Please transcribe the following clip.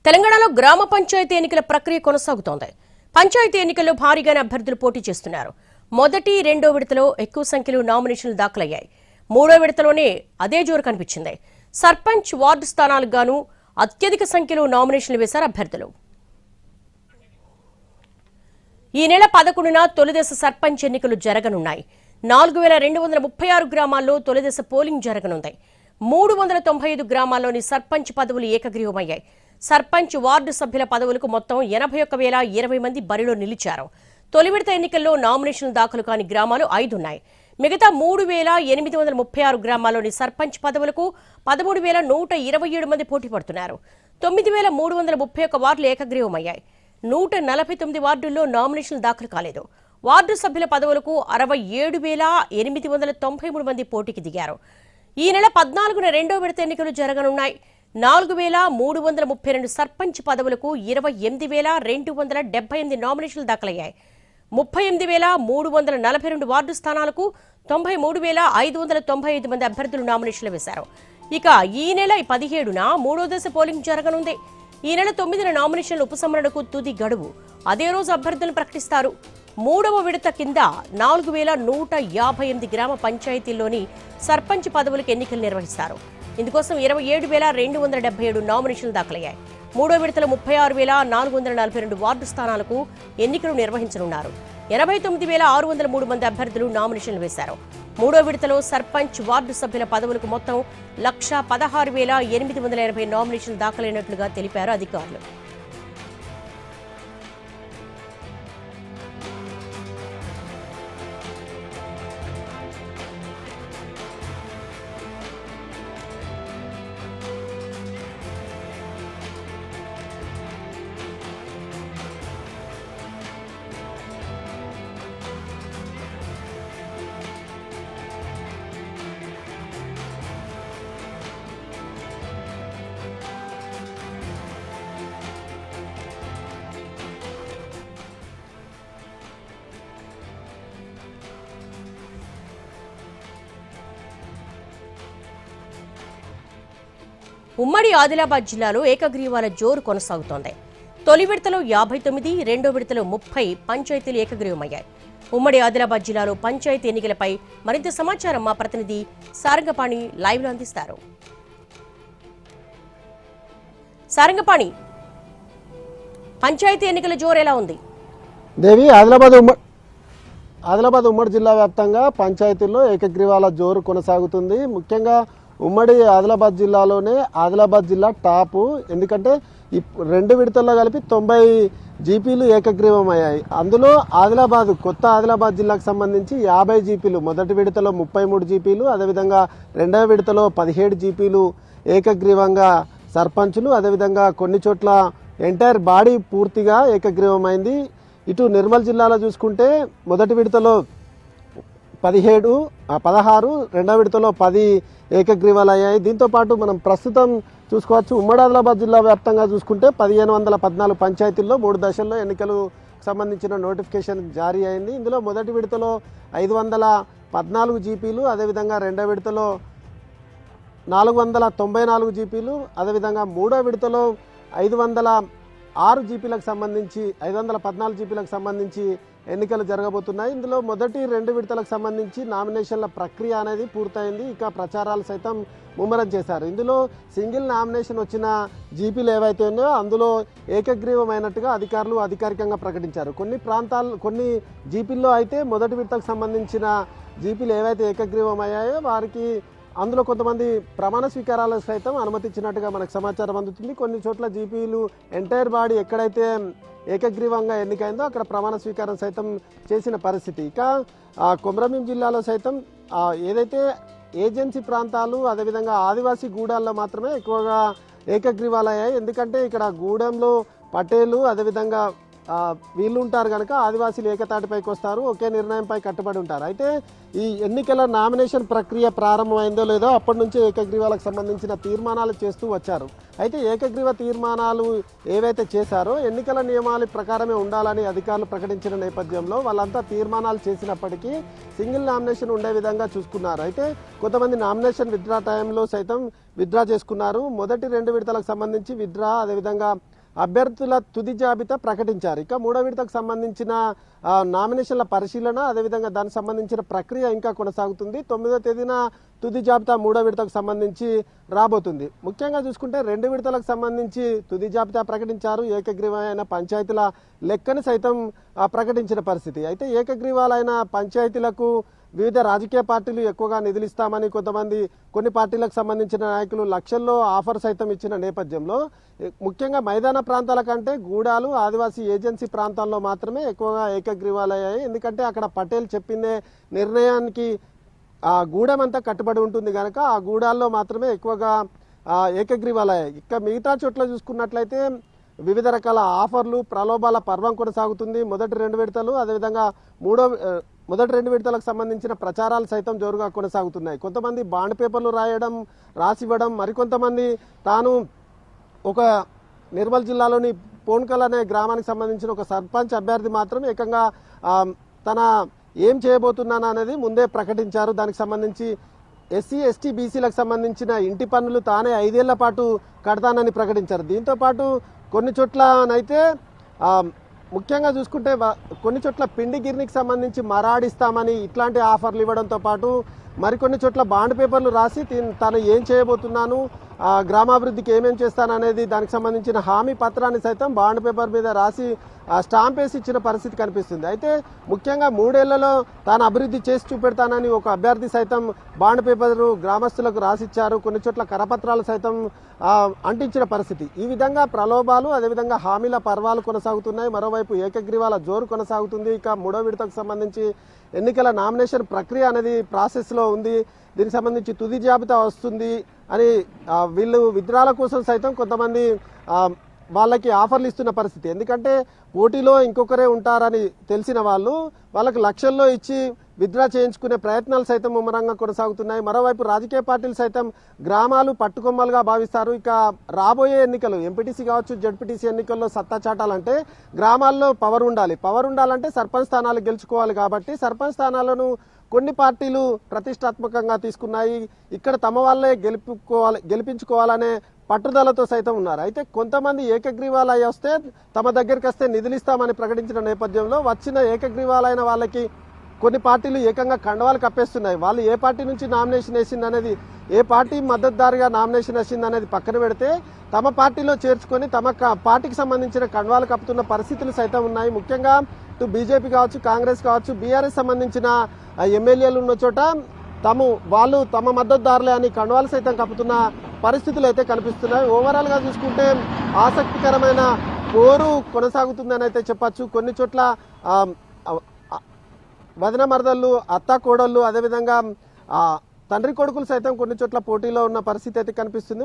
తెలంగాణలో గ్రామ పంచాయతీ ఎన్నికల ప్రక్రియ కొనసాగుతోంది. పంచాయతీ ఎన్నికల్లో భారీగానే అభ్యర్థులు పోటీ చేస్తున్నారు. మొదటి, రెండో విడతలో ఎక్కువ సంఖ్యలో నామినేషన్లు దాఖలయ్యాయి. మూడో విడతలోనే అదే జోరు కనిపించింది. సర్పంచ్, వార్డు స్థానాలకు గాను అత్యధిక సంఖ్యలో నామినేషన్లు వేశారు అభ్యర్థులు. ఈ నెల 11న తొలిదశ సర్పంచ్ ఎన్నికలు జరగనున్నాయి. 4236 గ్రామాల్లో తొలిదశ పోలింగ్ జరగనుంది. 395 గ్రామాల్లోని సర్పంచ్ పదవులు ఏకగ్రీవమయ్యాయి. సర్పంచ్, వార్డు సభ్యుల పదవులకు మొత్తం 81,020 మంది బరిలో నిలిచారు. తొలి విడత ఎన్నికల్లో నామినేషన్లు దాఖలు కాని గ్రామాలు 5 ఉన్నాయి. మిగతా 3,836 గ్రామాల్లోని సర్పంచ్ పదవులకు 13,127 మంది పోటీ పడుతున్నారు. 9,331 వార్డులు ఏకగ్రీవమయ్యాయి. 149 వార్డుల్లో నామినేషన్లు దాఖలు కాలేదు. వార్డు సభ్యుల పదవులకు 67,893 మంది పోటీకి దిగారు. ఈ నెల 14న రెండో విడత ఎన్నికలు జరగనున్నాయి. 4,332 సర్పంచ్ పదవులకు 28,278 నామినేషన్లు దాఖలయ్యాయి. 38,342 వార్డు స్థానాలకు 93,595 మంది అభ్యర్థులు నామినేషన్లు వేశారు. ఇక ఈ నెల 17న మూడో దశ పోలింగ్ జరగనుంది. ఈ నెల 9న నామినేషన్ల ఉపసంహరణకు తుది గడువు. అదే రోజు అభ్యర్థులను ప్రకటిస్తారు. మూడవ విడత కింద 4,158 గ్రామ పంచాయతీల్లోని సర్పంచ్ పదవులకు ఎన్నికలు నిర్వహిస్తారు. ఇందుకోసం 27,277 నామినేషన్లు దాఖలయ్యాయి. మూడో విడతలో 36,442 వార్డు స్థానాలకు ఎన్నికలు నిర్వహించనున్నారు. 89,603 మంది అభ్యర్థులు నామినేషన్లు వేశారు. మూడో విడతలో సర్పంచ్, వార్డు సభ్యుల పదవులకు మొత్తం 1,16,880 నామినేషన్లు దాఖలైనట్లుగా తెలిపారు అధికారులు. ఉమ్మడి ఆదిలాబాద్ జిల్లాలో ఏకగ్రీవాల జోరు కొనసాగుతోంది. తొలి విడతలో 59, రెండో విడతలో 30 పంచాయతీలు ఏకగ్రీవమయ్యాయి. ఉమ్మడి ఆదిలాబాద్ జిల్లాలో పంచాయతీ ఎన్నికలపై మరింత సమాచారం మా ప్రతినిధి సారంగపాణి లైవ్లో అందిస్తారు. సారంగపాణి, పంచాయతీ ఎన్నికల జోరు ఎలా ఉంది? దేవి, ఆదిలాబాద్ ఉమ్మడి జిల్లా వ్యాప్తంగా పంచాయతీల్లో ఏకగ్రీవాల జోరు కొనసాగుతుంది. ముఖ్యంగా ఉమ్మడి ఆదిలాబాద్ జిల్లాలోనే ఆదిలాబాద్ జిల్లా టాపు. ఎందుకంటే ఈ రెండు విడతల్లో కలిపి 90 జీపీలు ఏకగ్రీవం అయ్యాయి. అందులో కొత్త ఆదిలాబాద్ జిల్లాకు సంబంధించి 50 జీపీలు, మొదటి విడతలో 33 జీపీలు, అదేవిధంగా రెండవ విడతలో 17 జీపీలు ఏకగ్రీవంగా సర్పంచులు, అదేవిధంగా కొన్ని చోట్ల ఎంటైర్ బాడీ పూర్తిగా ఏకగ్రీవమైంది. ఇటు నిర్మల్ జిల్లాలో చూసుకుంటే మొదటి విడతలో 16, రెండవ విడతలో 10 ఏకగ్రీవాలు అయ్యాయి. దీంతోపాటు మనం ప్రస్తుతం చూసుకోవచ్చు, ఉమ్మడి ఆదిలాబాద్ జిల్లా వ్యాప్తంగా చూసుకుంటే 1,514 పంచాయతీల్లో 3 దశల్లో ఎన్నికలు సంబంధించిన నోటిఫికేషన్ జారీ అయింది. ఇందులో మొదటి విడతలో 514 జీపీలు, అదేవిధంగా రెండవ విడతలో 494 జీపీలు, అదేవిధంగా మూడో విడతలో 506 జీపీలకు సంబంధించి 514 జీపీలకు సంబంధించి ఎన్నికలు జరగబోతున్నాయి. ఇందులో మొదటి 2 విడతలకు సంబంధించి నామినేషన్ల ప్రక్రియ అనేది పూర్తయింది. ఇక ప్రచారాలు సైతం ముమ్మరం చేశారు. ఇందులో సింగిల్ నామినేషన్ వచ్చిన జీపీలు ఏవైతే ఉన్నాయో అందులో ఏకగ్రీవమైనట్టుగా అధికారులు అధికారికంగా ప్రకటించారు. కొన్ని జీపీల్లో అయితే మొదటి విడతకు సంబంధించిన జీపీలు ఏవైతే ఏకగ్రీవం అయ్యాయో వారికి అందులో కొంతమంది ప్రమాణ స్వీకారాలకు సైతం అనుమతించినట్టుగా మనకు సమాచారం అందుతుంది. కొన్ని చోట్ల జీపీలు ఎంటైర్ బాడీ ఎక్కడైతే ఏకగ్రీవంగా ఎన్నికైందో అక్కడ ప్రమాణ స్వీకారం సైతం చేసిన పరిస్థితి. ఇక కొమరంభీం జిల్లాలో సైతం ఏదైతే ఏజెన్సీ ప్రాంతాలు, అదేవిధంగా ఆదివాసీ గూడాల్లో మాత్రమే ఎక్కువగా ఏకగ్రీవాలు అయ్యాయి. ఎందుకంటే ఇక్కడ గూడెంలో పటేలు, అదేవిధంగా వీళ్ళు ఉంటారు కనుక ఆదివాసీలు ఏకతాటిపైకి వస్తారు, ఒకే నిర్ణయంపై కట్టుబడి ఉంటారు. అయితే ఈ ఎన్నికల నామినేషన్ ప్రక్రియ ప్రారంభమైందో లేదో అప్పటి నుంచి ఏకగ్రీవాలకు సంబంధించిన తీర్మానాలు చేస్తూ వచ్చారు. అయితే ఏకగ్రీవ తీర్మానాలు ఏవైతే చేశారో ఎన్నికల నియమాల ప్రకారమే ఉండాలని అధికారులు ప్రకటించిన నేపథ్యంలో వాళ్ళంతా తీర్మానాలు చేసినప్పటికీ సింగిల్ నామినేషన్ ఉండే విధంగా చూసుకున్నారు. అయితే కొంతమంది నామినేషన్ విత్డ్రా టైంలో సైతం విత్డ్రా చేసుకున్నారు. మొదటి 2 విడతలకు సంబంధించి విత్డ్రా, అదేవిధంగా అభ్యర్థుల తుది జాబితా ప్రకటించారు. ఇక మూడో విడతకు సంబంధించిన నామినేషన్ల పరిశీలన అదేవిధంగా దానికి సంబంధించిన ప్రక్రియ ఇంకా కొనసాగుతుంది. 9వ తేదీన తుది జాబితా మూడో విడతకు సంబంధించి రాబోతుంది. ముఖ్యంగా చూసుకుంటే 2 విడతలకు సంబంధించి తుది జాబితా ప్రకటించారు. ఏకగ్రీవమైన పంచాయతీల లెక్కను సైతం ప్రకటించిన పరిస్థితి. అయితే ఏకగ్రీవాలైన పంచాయతీలకు వివిధ రాజకీయ పార్టీలు ఎక్కువగా నిధులు ఇస్తామని కొంతమంది కొన్ని పార్టీలకు సంబంధించిన నాయకులు లక్షల్లో ఆఫర్ సైతం ఇచ్చిన నేపథ్యంలో ముఖ్యంగా మైదాన ప్రాంతాల కంటే గూడాలు ఆదివాసీ ఏజెన్సీ ప్రాంతాల్లో మాత్రమే ఎక్కువగా ఏకగ్రీవాలయ్యాయి. ఎందుకంటే అక్కడ పటేల్ చెప్పిందే నిర్ణయానికి ఆ గూడెం అంతా కట్టుబడి ఉంటుంది కనుక ఆ గూడాల్లో మాత్రమే ఎక్కువగా ఏకగ్రీవాలయ్యాయి. ఇక మిగతా చోట్ల చూసుకున్నట్లయితే వివిధ రకాల ఆఫర్లు ప్రలోభాల పర్వం కొనసాగుతుంది. మొదటి 2 విడతలు అదేవిధంగా మొదటి 2 విడతలకు సంబంధించిన ప్రచారాలు సైతం జోరుగా కొనసాగుతున్నాయి. కొంతమంది బాండ్ పేపర్లు రాసివ్వడం, మరికొంతమంది తాను ఒక నిర్మల్ జిల్లాలోని పోన్కల్ అనే గ్రామానికి సంబంధించిన ఒక సర్పంచ్ అభ్యర్థి మాత్రం ఏకంగా తన ఏం చేయబోతున్నాను అనేది ముందే ప్రకటించారు. దానికి సంబంధించి ఎస్సీ ఎస్టీ బీసీలకు సంబంధించిన ఇంటి పన్నులు తానే 5 ఏళ్ల పాటు కడతానని ప్రకటించారు. దీంతో పాటు కొన్ని చోట్లనైతే ముఖ్యంగా చూసుకుంటే కొన్ని చోట్ల పిండి గిర్నికి సంబంధించి మరాడిస్తామని ఇట్లాంటి ఆఫర్లు ఇవ్వడంతో పాటు మరికొన్ని చోట్ల బాండ్ పేపర్లు రాసి తాను ఏం చేయబోతున్నాను, గ్రామాభివృద్ధికి ఏమేం చేస్తాను అనేది దానికి సంబంధించిన హామీ పత్రాన్ని సైతం బాండ్ పేపర్ మీద రాసి స్టాంప్ వేసి ఇచ్చిన పరిస్థితి కనిపిస్తుంది. అయితే ముఖ్యంగా 3 ఏళ్లలో తాను అభివృద్ధి చేసి చూపెడతానని ఒక అభ్యర్థి సైతం బాండ్ పేపర్లు గ్రామస్తులకు రాసిచ్చారు. కొన్ని చోట్ల కరపత్రాలు సైతం అంటించిన పరిస్థితి. ఈ విధంగా ప్రలోభాలు అదేవిధంగా హామీల పర్వాలు కొనసాగుతున్నాయి. మరోవైపు ఏకగ్రీవాల జోరు కొనసాగుతుంది. ఇక 3వ విడతకు సంబంధించి ఎన్నికల నామినేషన్ ప్రక్రియ అనేది ప్రాసెస్లో ఉంది. దీనికి సంబంధించి తుది జాబితా వస్తుంది అని వీళ్ళు విత్డ్రాల కోసం సైతం కొంతమంది వాళ్ళకి ఆఫర్లు ఇస్తున్న పరిస్థితి. ఎందుకంటే పోటీలో ఇంకొకరే ఉంటారని తెలిసిన వాళ్ళకి లక్షల్లో ఇచ్చి విత్డ్రా చేయించుకునే ప్రయత్నాలు సైతం ముమ్మరంగా కొనసాగుతున్నాయి. మరోవైపు రాజకీయ పార్టీలు సైతం గ్రామాలు పట్టుకొమ్మలుగా భావిస్తారు. ఇక రాబోయే ఎన్నికలు ఎంపీటీసీ కావచ్చు, జడ్పీటీసీ ఎన్నికల్లో సత్తా చాటాలంటే గ్రామాల్లో పవర్ ఉండాలంటే సర్పంచ్ స్థానాలు గెలుచుకోవాలి. కాబట్టి సర్పంచ్ స్థానాలను కొన్ని పార్టీలు ప్రతిష్టాత్మకంగా తీసుకున్నాయి. ఇక్కడ తమ వాళ్ళే గెలిపించుకోవాలనే పట్టుదలతో సైతం ఉన్నారు. అయితే కొంతమంది ఏకగ్రీవాలై వస్తే తమ దగ్గరికి వస్తే నిధులు ఇస్తామని ప్రకటించిన నేపథ్యంలో వచ్చిన ఏకగ్రీవాలైన వాళ్ళకి కొన్ని పార్టీలు ఏకంగా కండవాలు కప్పేస్తున్నాయి. వాళ్ళు ఏ పార్టీ నుంచి నామినేషన్ వేసింది అనేది, ఏ పార్టీ మద్దతుదారుగా నామినేషన్ వేసింది అనేది పక్కన పెడితే తమ పార్టీలో చేర్చుకొని తమ పార్టీకి సంబంధించిన కండవాలు కప్పుతున్న పరిస్థితులు సైతం ఉన్నాయి. ముఖ్యంగా ఇటు బీజేపీ కావచ్చు, కాంగ్రెస్ కావచ్చు, బీఆర్ఎస్ సంబంధించిన ఎమ్మెల్యేలు ఉన్న చోట వాళ్ళు తమ మద్దతుదారులే అని కండవాలు సైతం కప్పుతున్న పరిస్థితులు అయితే కనిపిస్తున్నాయి. ఓవరాల్ గా చూసుకుంటే ఆసక్తికరమైన పోరు కొనసాగుతుందని అయితే చెప్పచ్చు. కొన్ని చోట్ల వదిన మరదళ్ళు, అత్త కోడళ్ళు, అదేవిధంగా తండ్రి కొడుకులు సైతం కొన్ని చోట్ల పోటీలో ఉన్న పరిస్థితి అయితే కనిపిస్తుంది.